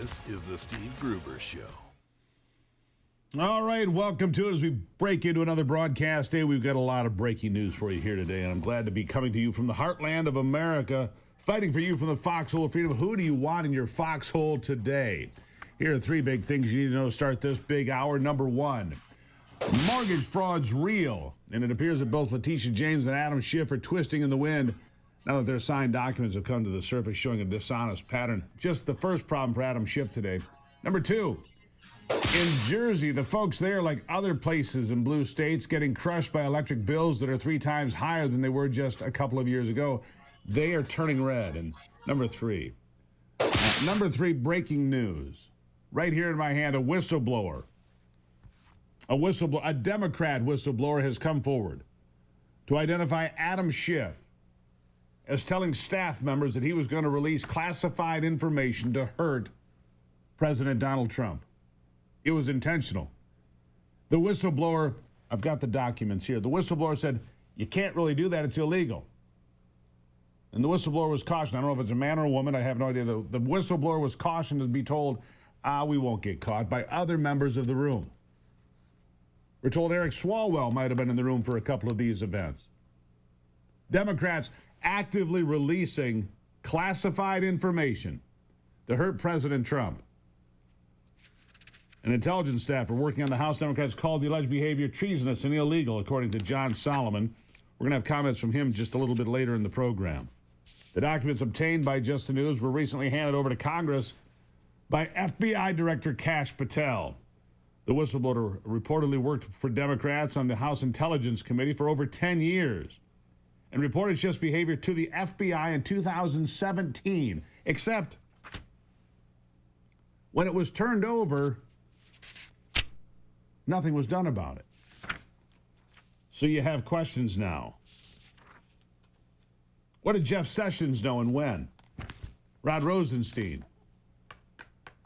This is the Steve Gruber Show. All right, welcome to it as we break into another broadcast day. We've got a lot of breaking news for you here today, and I'm glad to be coming to you from the heartland of America, fighting for you from the foxhole of freedom. Who do you want in your foxhole today? Here are three big things you need to know to start this big hour. Number one, mortgage fraud's real, and it appears that both Letitia James and Adam Schiff are twisting in the wind now that their signed documents have come to the surface showing a dishonest pattern. Just the first problem for Adam Schiff today. Number two, in Jersey, the folks there, like other places in blue states, getting crushed by electric bills that are 3 times higher than they were just a couple of years ago. They are turning red. And number three, breaking news. Right here in my hand, a whistleblower. A Democrat whistleblower has come forward to identify Adam Schiff as telling staff members that he was going to release classified information to hurt President Donald Trump. It was intentional. The whistleblower, I've got the documents here. The whistleblower said, you can't really do that, it's illegal. And the whistleblower was cautioned. I don't know if it's a man or a woman, I have no idea. The whistleblower was cautioned to be told, we won't get caught, by other members of the room. We're told Eric Swalwell might have been in the room for a couple of these events. Democrats actively releasing classified information to hurt President Trump. An intelligence staffer working on the House Democrats called the alleged behavior treasonous and illegal, according to John Solomon. We're going to have comments from him just a little bit later in the program. The documents obtained by Just the News were recently handed over to Congress by FBI Director Kash Patel. The whistleblower reportedly worked for Democrats on the House Intelligence Committee for over 10 years and reported Schiff's behavior to the FBI in 2017, except when it was turned over, nothing was done about it. So you have questions now. What did Jeff Sessions know and when? Rod Rosenstein,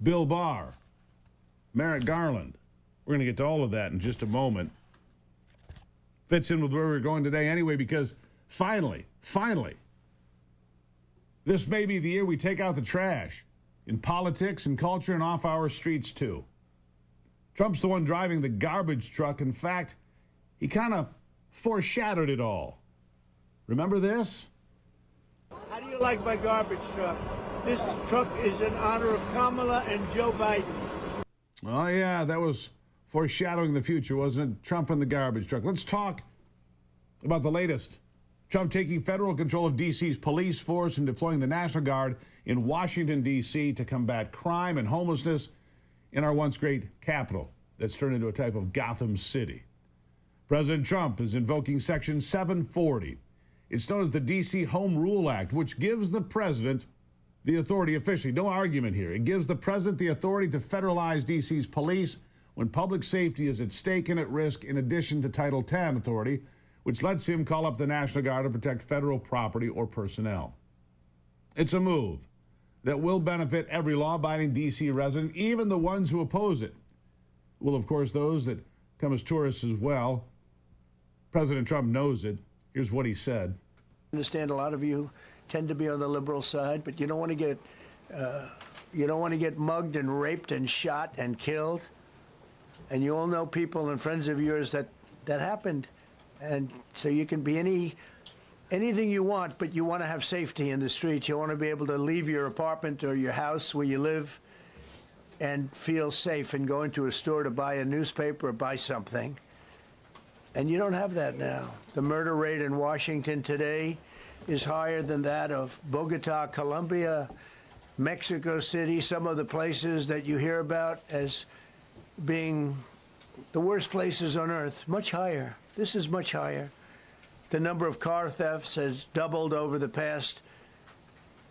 Bill Barr, Merrick Garland. We're going to get to all of that in just a moment. Fits in with where we're going today anyway, because finally, this may be the year we take out the trash in politics and culture and off our streets too. Trump's the one driving the garbage truck. In fact, he kind of foreshadowed it all. Remember this? How do you like my garbage truck? This truck is in honor of Kamala and Joe Biden. Oh, yeah, that was foreshadowing the future, wasn't it? Trump and the garbage truck. Let's talk about the latest. Trump taking federal control of D.C.'s police force and deploying the National Guard in Washington, D.C. to combat crime and homelessness in our once great capital that's turned into a type of Gotham City. President Trump is invoking Section 740. It's known as the D.C. Home Rule Act, which gives the president the authority officially. No argument here. It gives the president the authority to federalize D.C.'s police when public safety is at stake and at risk, in addition to Title 10 authority, which lets him call up the National Guard to protect federal property or personnel. It's a move that will benefit every law-abiding D.C. resident, even the ones who oppose it. Well, of course, those that come as tourists as well. President Trump knows it. Here's what he said. I understand a lot of you tend to be on the liberal side, but you don't want to get mugged and raped and shot and killed. And you all know people and friends of yours that happened. And so you can be anything you want, but you want to have safety in the streets. You want to be able to leave your apartment or your house where you live and feel safe and go into a store to buy a newspaper or buy something. And you don't have that now. The murder rate in Washington today is higher than that of Bogota, Colombia, Mexico City, some of the places that you hear about as being the worst places on earth, much higher. This is much higher. The number of car thefts has doubled over the past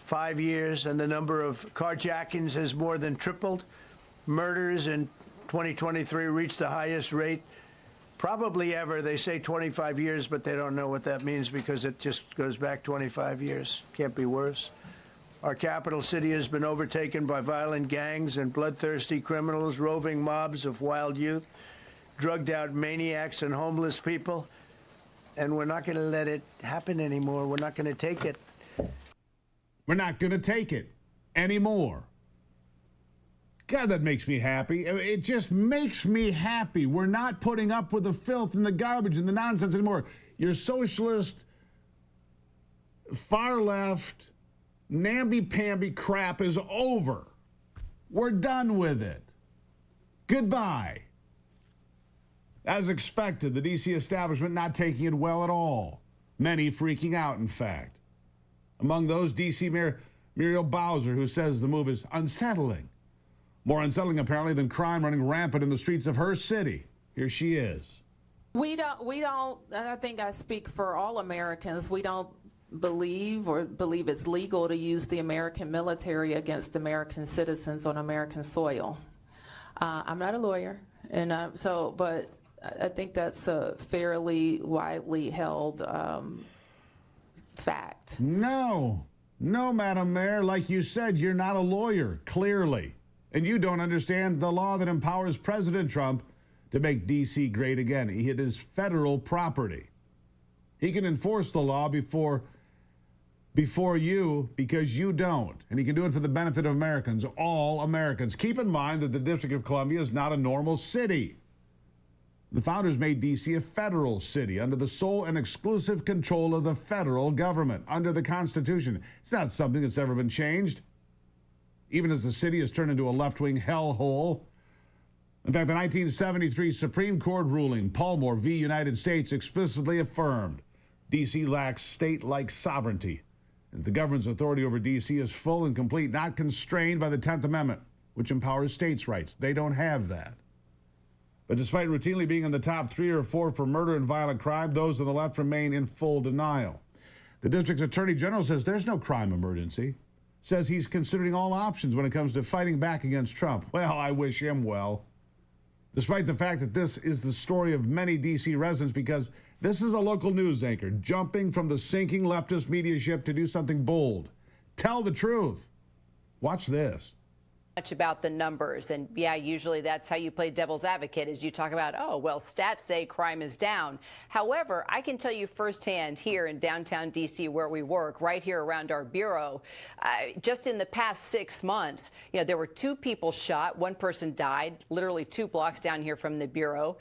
5 years, and the number of carjackings has more than tripled. Murders in 2023 reached the highest rate probably ever. They say 25 years, but they don't know what that means because it just goes back 25 years. Can't be worse. Our capital city has been overtaken by violent gangs and bloodthirsty criminals, roving mobs of wild youth, drugged-out maniacs and homeless people. And we're not going to let it happen anymore. We're not going to take it. We're not going to take it anymore. God, that makes me happy. It just makes me happy. We're not putting up with the filth and the garbage and the nonsense anymore. Your socialist, far left, namby-pamby crap is over. We're done with it. Goodbye. As expected, the D.C. establishment not taking it well at all. Many freaking out, in fact. Among those, D.C. Mayor Muriel Bowser, who says the move is unsettling. More unsettling, apparently, than crime running rampant in the streets of her city. Here she is. We don't, and I think I speak for all Americans, we don't believe it's legal to use the American military against American citizens on American soil. I'm not a lawyer, and but I think that's a fairly widely held fact. No, Madam Mayor, like you said, you're not a lawyer, clearly. And you don't understand the law that empowers President Trump to make D.C. great again. It is federal property. He can enforce the law before you because you don't. And he can do it for the benefit of Americans, all Americans. Keep in mind that the District of Columbia is not a normal city. The founders made D.C. a federal city under the sole and exclusive control of the federal government, under the Constitution. It's not something that's ever been changed, even as the city has turned into a left-wing hellhole. In fact, the 1973 Supreme Court ruling, Palmore v. United States, explicitly affirmed D.C. lacks state-like sovereignty, and the government's authority over D.C. is full and complete, not constrained by the 10th Amendment, which empowers states' rights. They don't have that. But despite routinely being in the top 3 or 4 for murder and violent crime, those on the left remain in full denial. The district's attorney general says there's no crime emergency. Says he's considering all options when it comes to fighting back against Trump. Well, I wish him well. Despite the fact that this is the story of many D.C. residents, because this is a local news anchor jumping from the sinking leftist media ship to do something bold. Tell the truth. Watch this. Much about the numbers, and yeah, usually that's how you play devil's advocate, is you talk about, oh, well, stats say crime is down. However, I can tell you firsthand here in downtown D.C. where we work, right here around our bureau, just in the past 6 months, there were 2 people shot. 1 person died, literally 2 blocks down here from the bureau.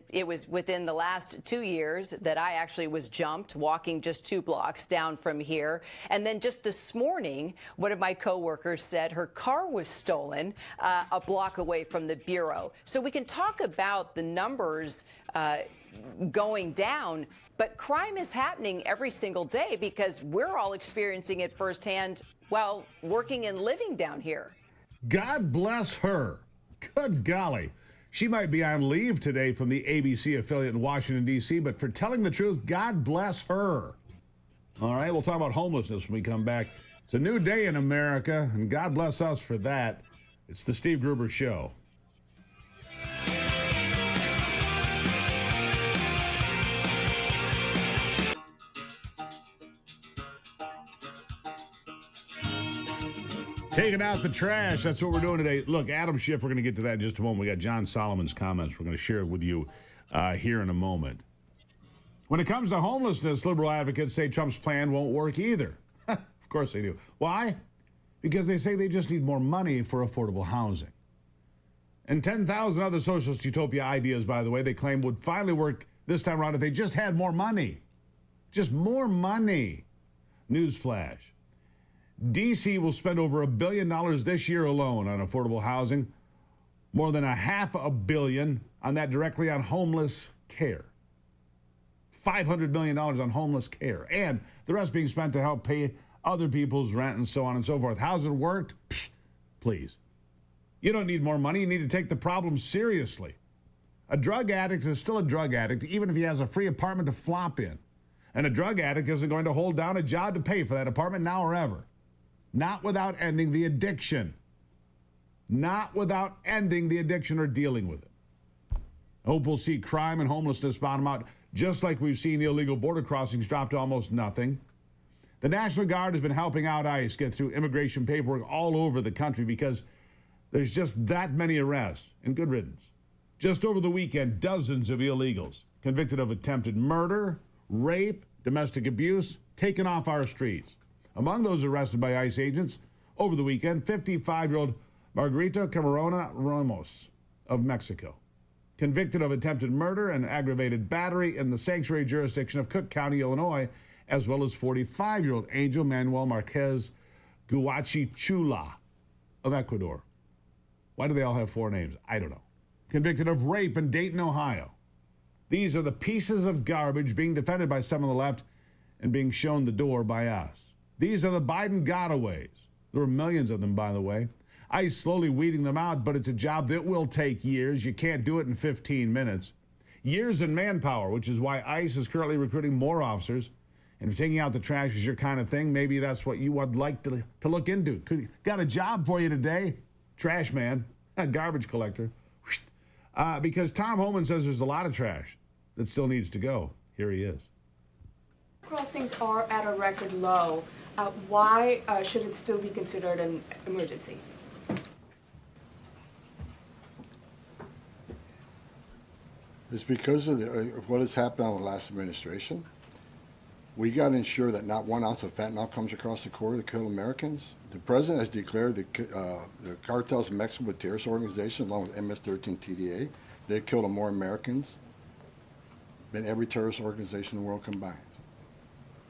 It was within the last 2 years that I actually was jumped walking just 2 blocks down from here. And then just this morning, one of my coworkers said her car was stolen a block away from the bureau. So we can talk about the numbers going down, but crime is happening every single day because we're all experiencing it firsthand while working and living down here. God bless her. Good golly. She might be on leave today from the ABC affiliate in Washington, D.C., but for telling the truth, God bless her. All right, we'll talk about homelessness when we come back. It's a new day in America, and God bless us for that. It's the Steve Gruber Show. Taking out the trash. That's what we're doing today. Look, Adam Schiff, we're going to get to that in just a moment. We got John Solomon's comments. We're going to share it with you here in a moment. When it comes to homelessness, liberal advocates say Trump's plan won't work either. Of course they do. Why? Because they say they just need more money for affordable housing. And 10,000 other socialist utopia ideas, by the way, they claim would finally work this time around if they just had more money. Just more money. Newsflash. D.C. will spend over $1 billion this year alone on affordable housing, more than $500 million on that directly on homeless care. $500 million on homeless care, and the rest being spent to help pay other people's rent and so on and so forth. How's it worked? Psh, please. You don't need more money. You need to take the problem seriously. A drug addict is still a drug addict, even if he has a free apartment to flop in. And a drug addict isn't going to hold down a job to pay for that apartment now or ever. Not without ending the addiction. Not without ending the addiction or dealing with it. I hope we'll see crime and homelessness bottom out, just like we've seen illegal border crossings drop to almost nothing. The National Guard has been helping out ICE get through immigration paperwork all over the country because there's just that many arrests, and good riddance. Just over the weekend, dozens of illegals convicted of attempted murder, rape, domestic abuse, taken off our streets. Among those arrested by ICE agents over the weekend, 55-year-old Margarita Camarona Ramos of Mexico, convicted of attempted murder and aggravated battery in the sanctuary jurisdiction of Cook County, Illinois, as well as 45-year-old Angel Manuel Marquez Guachichula of Ecuador. Why do they all have four names? I don't know. Convicted of rape in Dayton, Ohio. These are the pieces of garbage being defended by some on the left and being shown the door by us. These are the Biden gotaways. There were millions of them, by the way. ICE slowly weeding them out, but it's a job that will take years. You can't do it in 15 minutes. Years in manpower, which is why ICE is currently recruiting more officers. And if taking out the trash is your kind of thing, maybe that's what you would like to look into. Got a job for you today, trash man, a garbage collector. Because Tom Homan says there's a lot of trash that still needs to go. Here he is. Crossings are at a record low. Why should it still be considered an emergency? It's because of what has happened on the last administration. We got to ensure that not 1 ounce of fentanyl comes across the border to kill Americans. The president has declared the cartels in Mexico a terrorist organization, along with MS-13 TDA. They've killed more Americans than every terrorist organization in the world combined.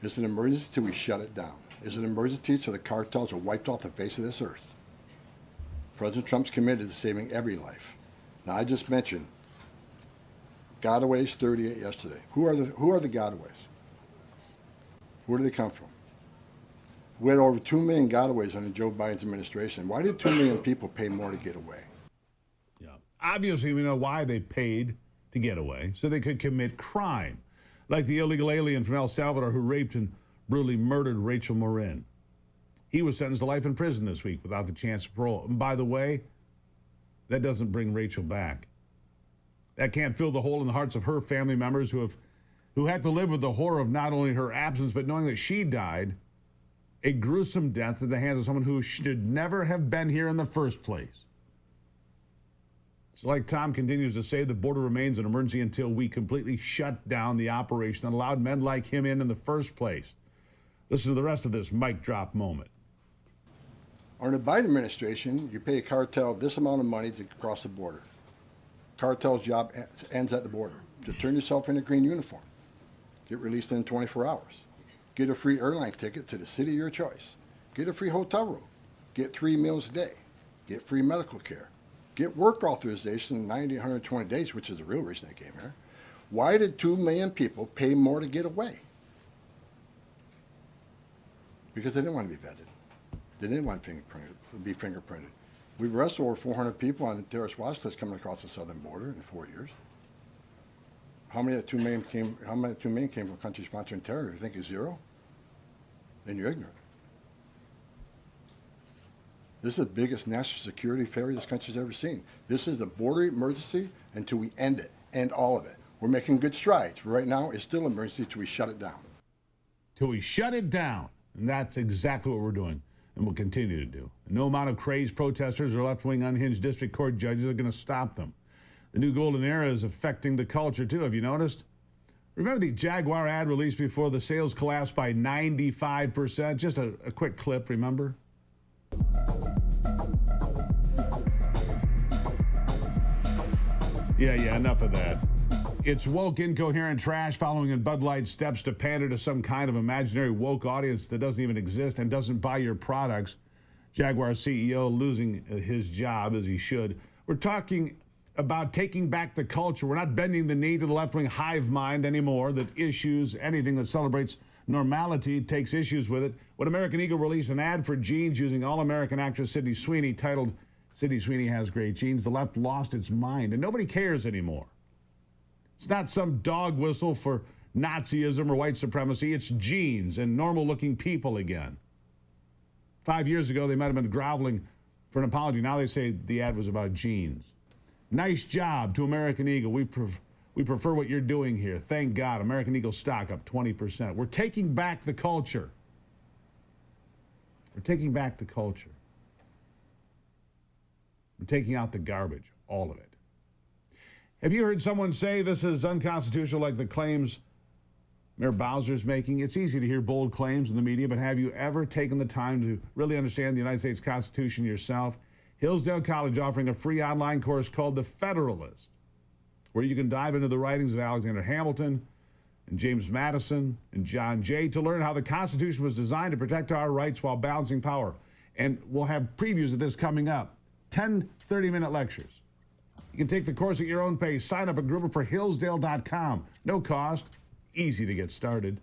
It's an emergency till we shut it down. It's an emergency till the cartels are wiped off the face of this earth. President Trump's committed to saving every life. Now, I just mentioned gotaways, 38 yesterday. Who are the gotaways? Where do they come from? We had over 2 million gotaways under Joe Biden's administration. Why did 2 million people pay more to get away? Yeah. Obviously, we know why they paid to get away, so they could commit crime, like the illegal alien from El Salvador who raped and brutally murdered Rachel Marin. He was sentenced to life in prison this week without the chance of parole. And by the way, that doesn't bring Rachel back. That can't fill the hole in the hearts of her family members who had to live with the horror of not only her absence, but knowing that she died a gruesome death at the hands of someone who should never have been here in the first place. It's like Tom continues to say, the border remains an emergency until we completely shut down the operation that allowed men like him in the first place. Listen to the rest of this mic drop moment. Under the Biden administration, you pay a cartel this amount of money to cross the border. Cartel's job ends at the border. To turn yourself in a green uniform. Get released in 24 hours. Get a free airline ticket to the city of your choice. Get a free hotel room. Get 3 meals a day. Get free medical care. Get work authorization in 90 to 120 days, which is the real reason they came here. Why did 2 million people pay more to get away? Because they didn't want to be vetted. They didn't want to be fingerprinted. We've arrested over 400 people on the terrorist watch list coming across the southern border in 4 years. How many of the 2 million came? How many of the 2 million came from countries sponsoring terror? If you think it's zero, then you're ignorant. This is the biggest national security failure this country's ever seen. This is the border emergency until we end it, end all of it. We're making good strides, but right now it's still an emergency until we shut it down. Till we shut it down, and that's exactly what we're doing. And will continue to do. No amount of crazed protesters or left-wing unhinged district court judges are going to stop them. The new golden era is affecting the culture, too. Have you noticed? Remember the Jaguar ad released before the sales collapsed by 95%? Just a quick clip, remember? Yeah, enough of that. It's woke, incoherent trash following in Bud Light's steps to pander to some kind of imaginary woke audience that doesn't even exist and doesn't buy your products. Jaguar CEO losing his job, as he should. We're talking about taking back the culture. We're not bending the knee to the left-wing hive mind anymore that issues anything that celebrates normality takes issues with it. When American Eagle released an ad for jeans using all-American actress Sydney Sweeney titled, "Sydney Sweeney Has Great Jeans," the left lost its mind, and nobody cares anymore. It's not some dog whistle for Nazism or white supremacy. It's jeans and normal-looking people again. 5 years ago, they might have been groveling for an apology. Now they say the ad was about jeans. Nice job to American Eagle. We prefer what you're doing here. Thank God. American Eagle stock up 20%. We're taking back the culture. We're taking back the culture. We're taking out the garbage, all of it. Have you heard someone say this is unconstitutional like the claims Mayor Bowser's making? It's easy to hear bold claims in the media, but have you ever taken the time to really understand the United States Constitution yourself? Hillsdale College offering a free online course called The Federalist, where you can dive into the writings of Alexander Hamilton and James Madison and John Jay to learn how the Constitution was designed to protect our rights while balancing power. And we'll have previews of this coming up. 10 30-minute lectures. You can take the course at your own pace. Sign up at gruberforhillsdale.com. No cost. Easy to get started.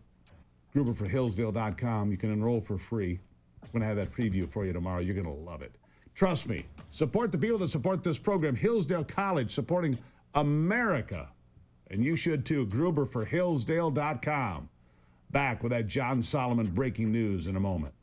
gruberforhillsdale.com. You can enroll for free. I'm going to have that preview for you tomorrow. You're going to love it. Trust me. Support the people that support this program. Hillsdale College supporting America. And you should too. gruberforhillsdale.com. Back with that John Solomon breaking news in a moment.